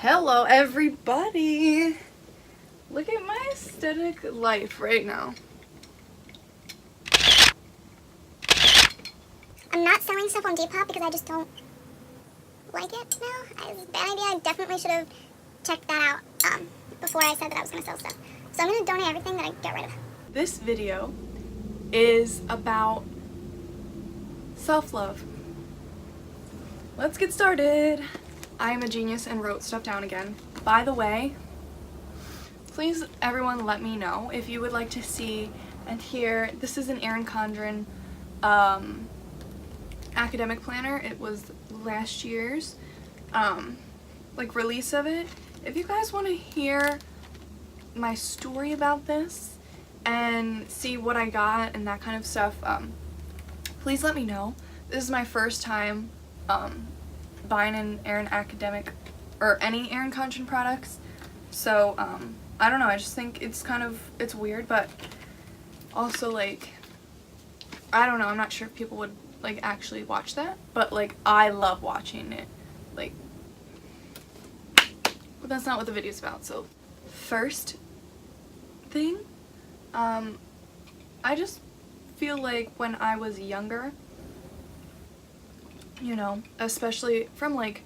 Hello everybody! Look at my aesthetic life right now. I'm not selling stuff on Depop because I just don't like it now. It's a bad idea. I definitely should have checked that out before I said that I was going to sell stuff. So I'm going to donate everything that I get rid of. This video is about self-love. Let's get started. I am a genius and wrote stuff down again. By the way, please everyone let me know if you would like to see and hear. This is an Erin Condren academic planner. It was last year's like release of it. If you guys want to hear my story about this and see what I got and that kind of stuff, please let me know. This is my first time buying an Erin academic or any Erin Condren products, so I don't know, I just think it's weird, but also like I don't know, I'm not sure if people would like actually watch that, but like I love watching it, like, but that's not what the video's about. So first thing, I just feel like when I was younger, you know, especially from like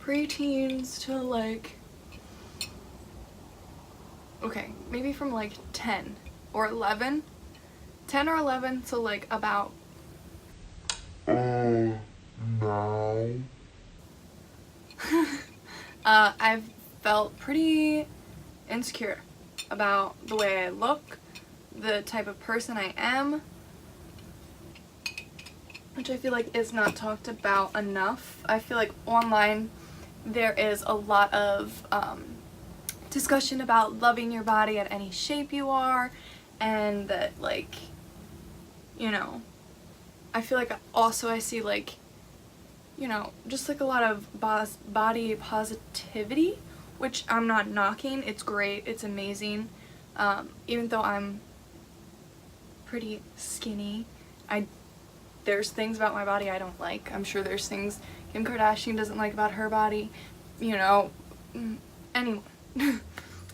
preteens to like, okay, maybe from like 10 or 11 to like about now. I've felt pretty insecure about the way I look, the type of person I am, which I feel like is not talked about enough. I feel like online there is a lot of discussion about loving your body at any shape you are, and that, like, you know, I feel like also I see, like, you know, just like a lot of body positivity, which I'm not knocking. It's great, it's amazing. Even though I'm pretty skinny, there's things about my body I don't like. I'm sure there's things Kim Kardashian doesn't like about her body, you know, anyone.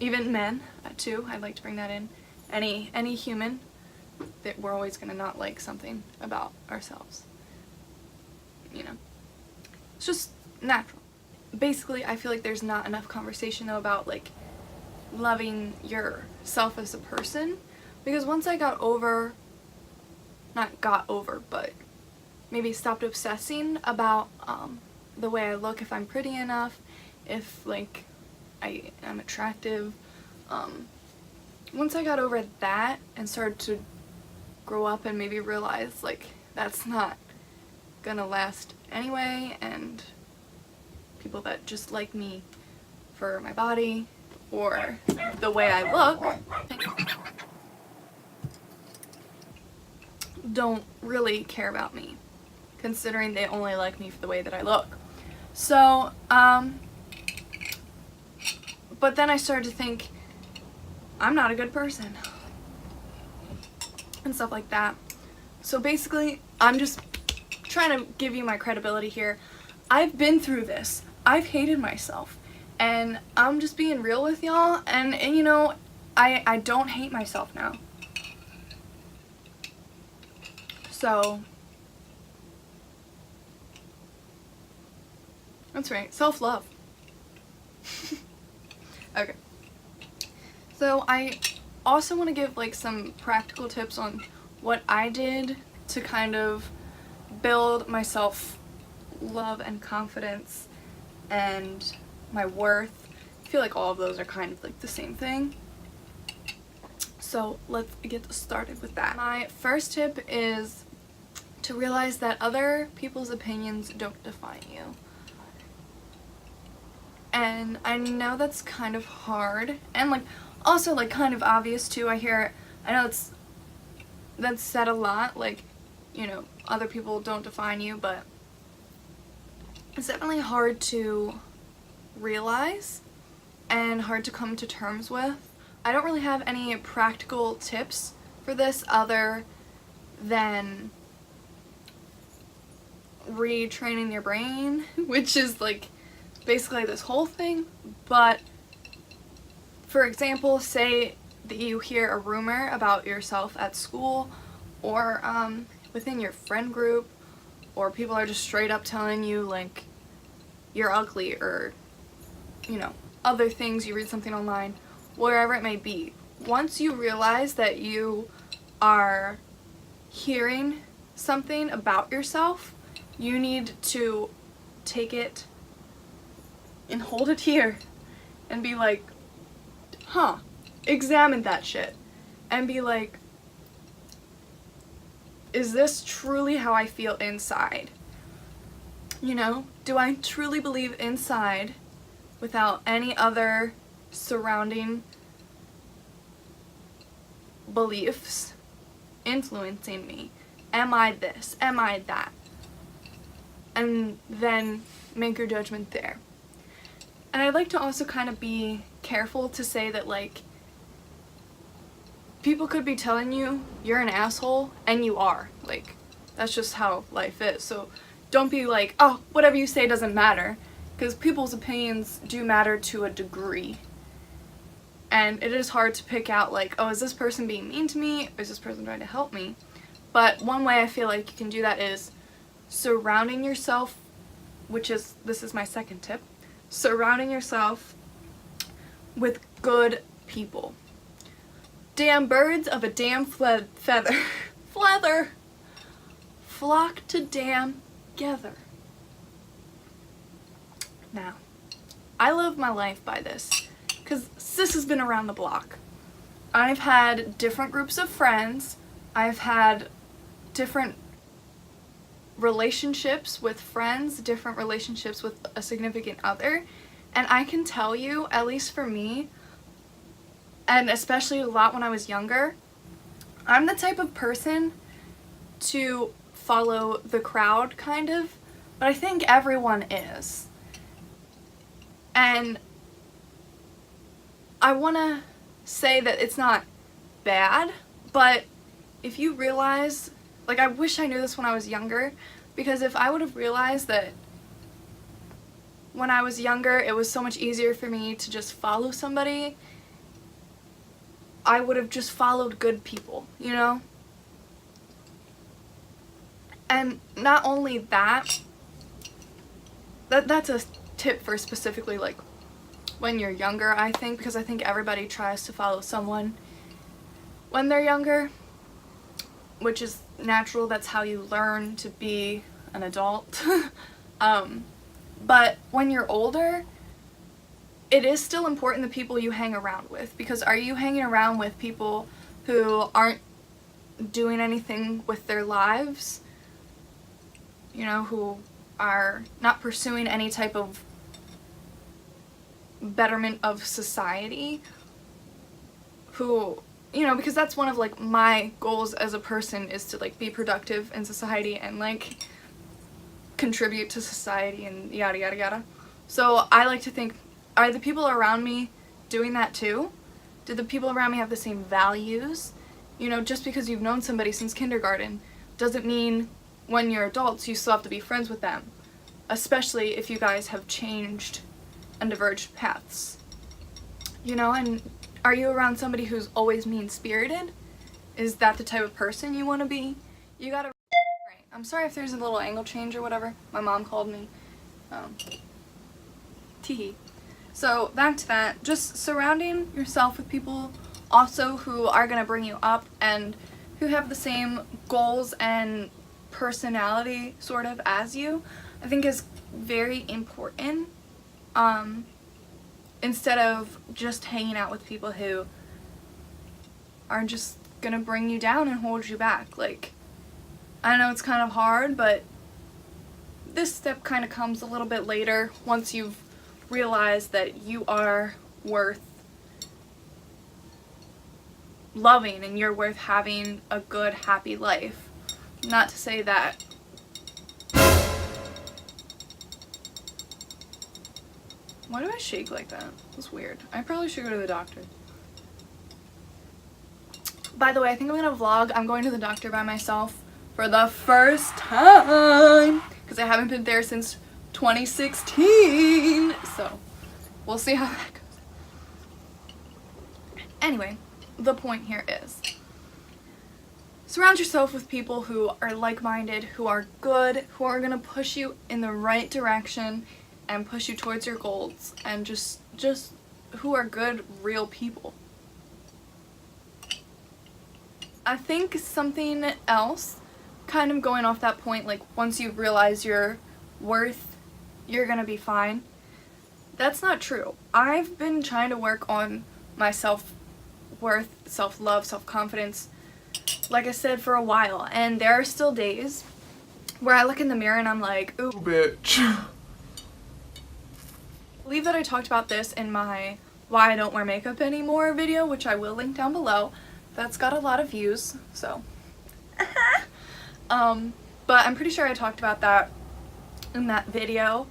Even men, too, I'd like to bring that in. Any human, that we're always gonna not like something about ourselves, you know. It's just natural. Basically, I feel like there's not enough conversation though about like loving yourself as a person, because once I but maybe stopped obsessing about the way I look, if I'm pretty enough, if like I am attractive, once I got over that and started to grow up and maybe realize like that's not gonna last anyway, and people that just like me for my body or the way I look don't really care about me, considering they only like me for the way that I look. So but then I started to think I'm not a good person and stuff like that. So basically, I'm just trying to give you my credibility here. I've been through this. I've hated myself, and I'm just being real with y'all, and you know, I don't hate myself now. So that's right, self-love. Okay. So I also want to give like some practical tips on what I did to kind of build my self-love and confidence and my worth. I feel like all of those are kind of like the same thing. So let's get started with that. My first tip is to realize that other people's opinions don't define you. And I know that's kind of hard, and like also like kind of obvious too. I know that's said a lot, like, you know, other people don't define you, but it's definitely hard to realize and hard to come to terms with. I don't really have any practical tips for this other than retraining your brain, which is like basically this whole thing, but for example, say that you hear a rumor about yourself at school or within your friend group, or people are just straight up telling you like you're ugly, or you know, other things, you read something online, wherever it may be. Once you realize that you are hearing something about yourself, you need to take it and hold it here and be like, huh, examine that shit and be like, is this truly how I feel inside? You know, do I truly believe inside without any other surrounding beliefs influencing me? Am I this? Am I that? And then make your judgment there. And I'd like to also kind of be careful to say that, like, people could be telling you you're an asshole, and you are. Like, that's just how life is. So don't be like, oh, whatever you say doesn't matter, because people's opinions do matter to a degree. And it is hard to pick out, like, oh, is this person being mean to me? Or is this person trying to help me? But one way I feel like you can do that is surrounding yourself, this is my second tip, surrounding yourself with good people. Damn birds of a damn feather. Flock to damn together. Now, I live my life by this, because sis has been around the block. I've had different groups of friends. I've had different relationships with friends, different relationships with a significant other, and I can tell you, at least for me, and especially a lot when I was younger, I'm the type of person to follow the crowd, kind of, but I think everyone is. And I want to say that it's not bad, but if you realize, like, I wish I knew this when I was younger, because if I would have realized that when I was younger it was so much easier for me to just follow somebody, I would have just followed good people, you know? And not only that, that's a tip for specifically, like, when you're younger, I think, because I think everybody tries to follow someone when they're younger, which is natural. That's how you learn to be an adult. But when you're older, it is still important the people you hang around with, because are you hanging around with people who aren't doing anything with their lives, you know, who are not pursuing any type of betterment of society, who, you know, because that's one of, like, my goals as a person, is to, like, be productive in society and, like, contribute to society and yada yada yada. So I like to think, are the people around me doing that too? Do the people around me have the same values? You know, just because you've known somebody since kindergarten doesn't mean when you're adults you still have to be friends with them, especially if you guys have changed and diverged paths. You know, and are you around somebody who's always mean-spirited? Is that the type of person you want to be? You gotta... I'm sorry if there's a little angle change or whatever. My mom called me. Teehee. So back to that, just surrounding yourself with people also who are going to bring you up and who have the same goals and personality sort of as you, I think is very important. Instead of just hanging out with people who are just gonna bring you down and hold you back. Like, I know it's kind of hard, but this step kind of comes a little bit later once you've realized that you are worth loving and you're worth having a good, happy life. Not to say that why do I shake like that? That's weird. I probably should go to the doctor. By the way, I think I'm gonna vlog. I'm going to the doctor by myself for the first time because I haven't been there since 2016. So we'll see how that goes. Anyway, the point here is surround yourself with people who are like-minded, who are good, who are gonna push you in the right direction and push you towards your goals, and just who are good, real people. I think something else, kind of going off that point, like once you realize your worth, you're gonna be fine. That's not true. I've been trying to work on my self-worth, self-love, self-confidence, like I said, for a while, and there are still days where I look in the mirror and I'm like, ooh, Bitch. I believe that I talked about this in my Why I Don't Wear Makeup Anymore video, which I will link down below. That's got a lot of views, so. But I'm pretty sure I talked about that in that video,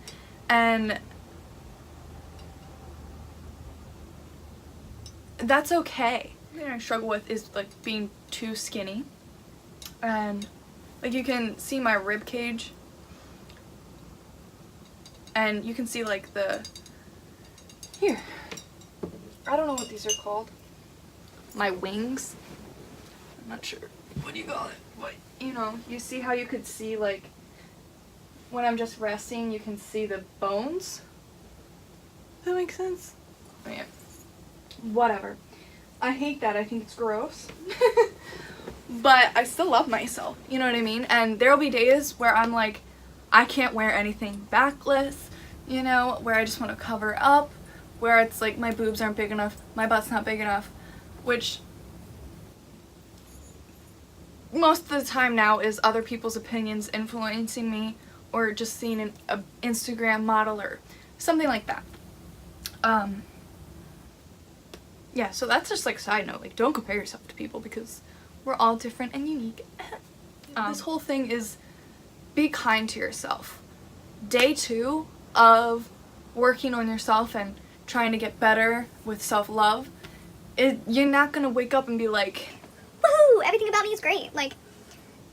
and that's okay. The thing I struggle with is like being too skinny, and like you can see my rib cage, and you can see like here, I don't know what these are called, my wings, I'm not sure what do you call it, but you know, you see how you could see like when I'm just resting, you can see the bones. Does that make sense? Oh, yeah. Whatever. I hate that. I think it's gross. But I still love myself. You know what I mean? And there'll be days where I'm like, I can't wear anything backless, you know, where I just want to cover up, where it's like my boobs aren't big enough, my butt's not big enough, which most of the time now is other people's opinions influencing me, or just seeing an Instagram model or something like that. Yeah, so that's just like a side note, like don't compare yourself to people because we're all different and unique. This whole thing is be kind to yourself. Day 2 of working on yourself and trying to get better with self-love, you're not gonna wake up and be like, Woohoo! Everything about me is great. Like,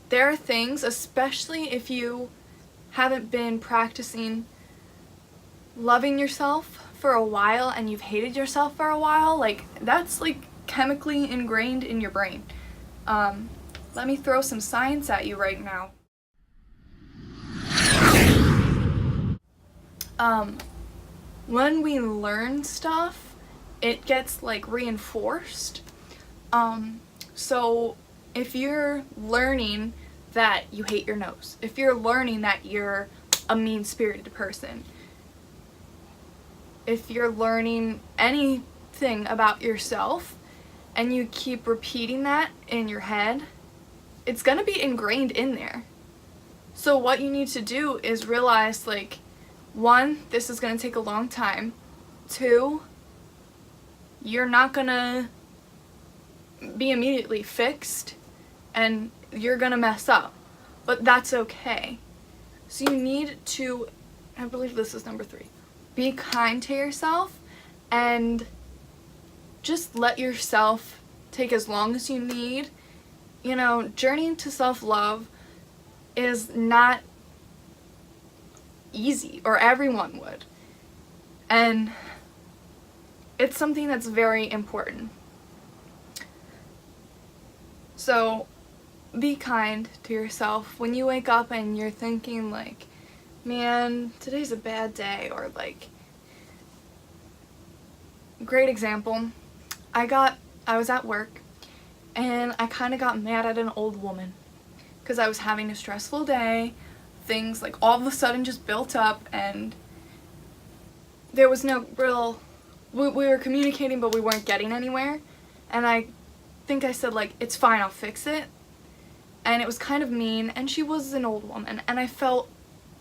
there are things, especially if you haven't been practicing loving yourself for a while and you've hated yourself for a while, like that's like chemically ingrained in your brain. Let me throw some science at you right now. When we learn stuff, it gets like reinforced. So if you're learning that you hate your nose, if you're learning that you're a mean-spirited person, if you're learning anything about yourself and you keep repeating that in your head, it's gonna be ingrained in there. So what you need to do is realize, like, 1, this is gonna take a long time. 2, you're not gonna be immediately fixed and you're gonna mess up, but that's okay. So you need to, I believe this is number 3, be kind to yourself and just let yourself take as long as you need. You know, journeying to self-love is not easy, or everyone would, and it's something that's very important. So be kind to yourself when you wake up and you're thinking like, man, today's a bad day, or like, great example, I was at work and I kind of got mad at an old woman because I was having a stressful day. Things like all of a sudden just built up and there was no real, we were communicating but we weren't getting anywhere, and I think I said like, it's fine, I'll fix it, and it was kind of mean, and she was an old woman and I felt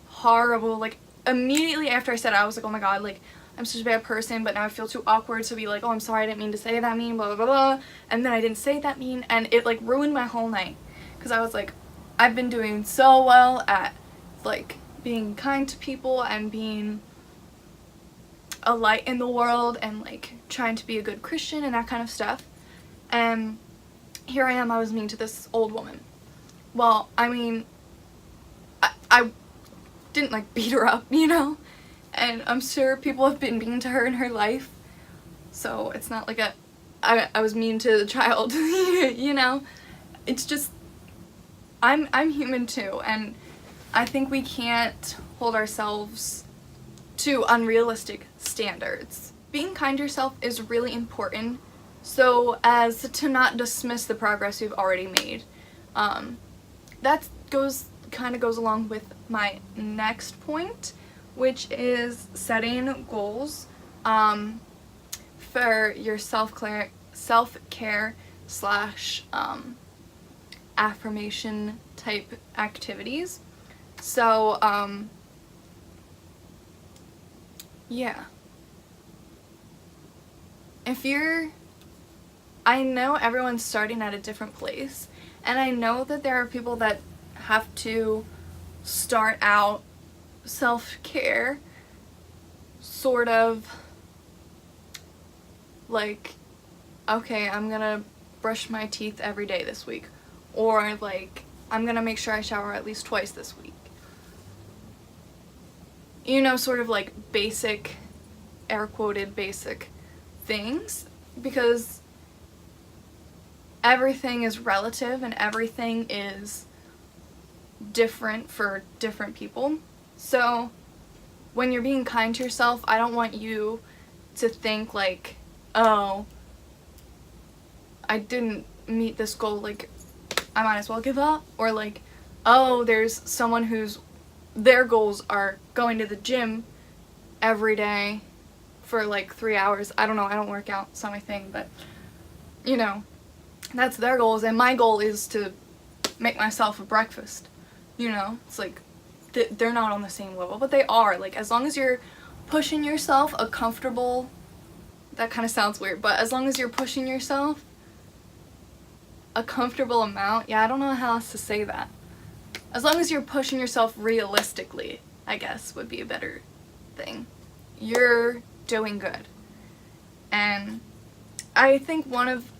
horrible. Like immediately after I said it, I was like, oh my god, like I'm such a bad person, but now I feel too awkward to be like, oh, I'm sorry, I didn't mean to say that mean, blah blah blah blah, and then I didn't say that mean, and it like ruined my whole night because I was like, I've been doing so well at like being kind to people and being a light in the world and like trying to be a good Christian and that kind of stuff, and here I am, I was mean to this old woman. Well, I mean, I didn't like beat her up, you know? And I'm sure people have been mean to her in her life, so it's not like I was mean to the child, you know? It's just, I'm human too, and I think we can't hold ourselves to unrealistic standards. Being kind to yourself is really important, so as to not dismiss the progress you've already made. That kind of goes along with my next point, which is setting goals for your self-care / affirmation type activities. So yeah, I know everyone's starting at a different place, and I know that there are people that have to start out self-care sort of like, okay, I'm gonna brush my teeth every day this week, or like, I'm gonna make sure I shower at least twice this week. You know, sort of like basic, air quoted basic things, because everything is relative and everything is different for different people. So when you're being kind to yourself, I don't want you to think like, oh, I didn't meet this goal, like I might as well give up, or like, oh, there's someone whose their goals are going to the gym every day for like 3 hours. I don't know, I don't work out, it's not my thing, but you know, that's their goals, and my goal is to make myself a breakfast. You know, it's like they're not on the same level, but they are. Like, as long as you're pushing yourself a comfortable, that kind of sounds weird, but as long as you're pushing yourself a comfortable amount, yeah, I don't know how else to say that. As long as you're pushing yourself realistically, I guess would be a better thing, you're doing good. And I think one of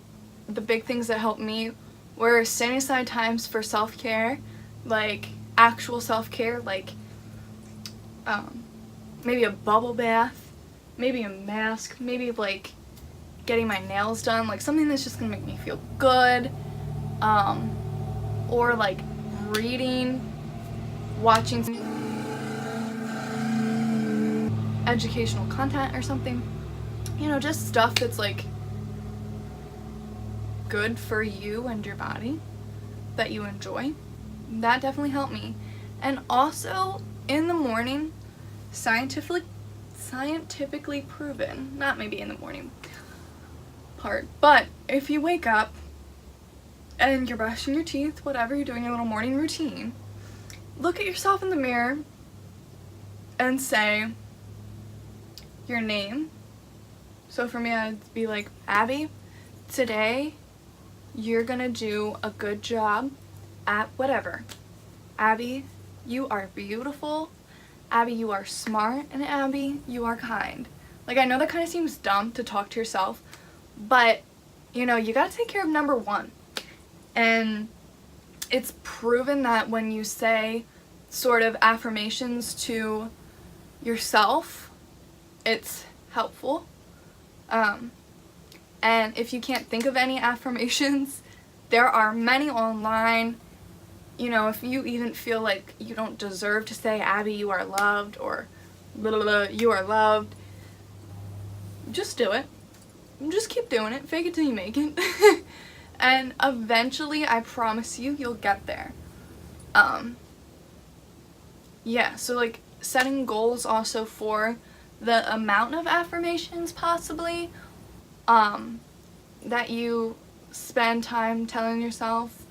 the big things that helped me were setting aside times for self-care, like actual self-care, like maybe a bubble bath, maybe a mask, maybe like getting my nails done, like something that's just gonna make me feel good, or like reading, watching educational content or something, you know, just stuff that's like good for you and your body that you enjoy. That definitely helped me. And also in the morning, scientifically proven, not maybe in the morning part, but if you wake up and you're brushing your teeth, whatever, you're doing your little morning routine, look at yourself in the mirror and say your name. So for me, I'd be like, Abby, today you're gonna do a good job at whatever. Abby, you are beautiful. Abby, you are smart. And Abby, you are kind. Like, I know that kind of seems dumb to talk to yourself, but you know, you gotta take care of number one. And it's proven that when you say sort of affirmations to yourself, it's helpful. And if you can't think of any affirmations, there are many online. You know, if you even feel like you don't deserve to say, Abby, you are loved, or blah, blah, blah, you are loved, just do it. Just keep doing it. Fake it till you make it. And eventually, I promise you, you'll get there. Yeah, so like setting goals also for the amount of affirmations possibly that you spend time telling yourself,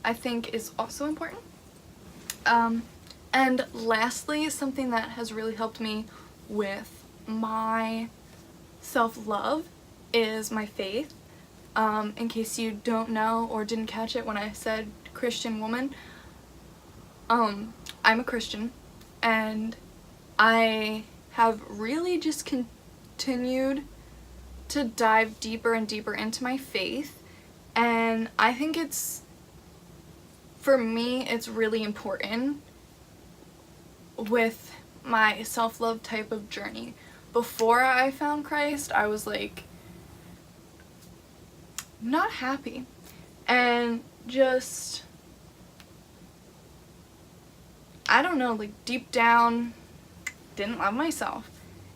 I think is also important. And lastly, something that has really helped me with my self-love is my faith. In case you don't know or didn't catch it when I said Christian woman, I'm a Christian, and I have really just continued to dive deeper and deeper into my faith, and I think for me, it's really important with my self-love type of journey. Before I found Christ, I was like not happy and just, I don't know, like deep down didn't love myself.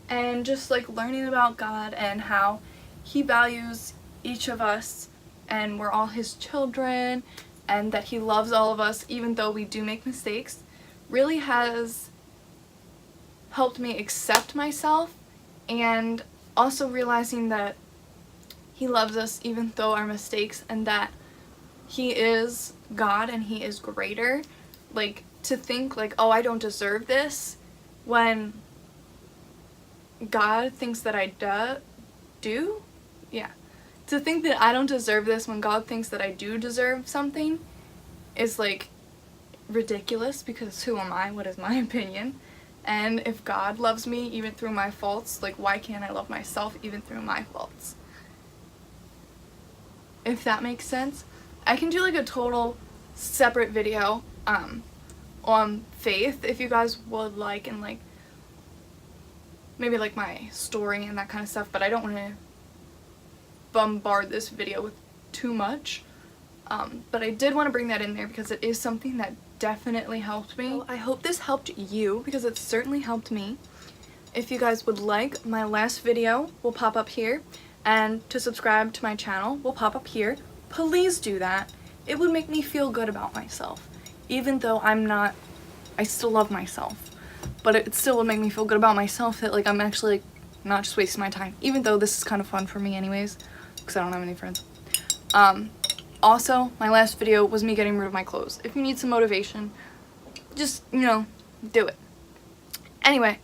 And just like learning about God and how he values each of us and we're all his children and that he loves all of us even though we do make mistakes really has helped me accept myself, and also realizing that he loves us even though our mistakes and that he is God and he is greater. Like to think like, oh, I don't deserve this when God thinks that I do? Yeah. To think that I don't deserve this when God thinks that I do deserve something is like ridiculous, because who am I? What is my opinion? And if God loves me even through my faults, like why can't I love myself even through my faults? If that makes sense. I can do like a total separate video on faith if you guys would like, and like maybe like my story and that kind of stuff, but I don't want to bombard this video with too much. But I did want to bring that in there because it is something that definitely helped me. So I hope this helped you, because it certainly helped me. If you guys would like, my last video will pop up here, and to subscribe to my channel will pop up here. Please do that. It would make me feel good about myself. Even though I still love myself, but it still would make me feel good about myself that like I'm actually like not just wasting my time, even though this is kind of fun for me anyways, because I don't have any friends. Also, my last video was me getting rid of my clothes. If you need some motivation, just, you know, do it. Anyway,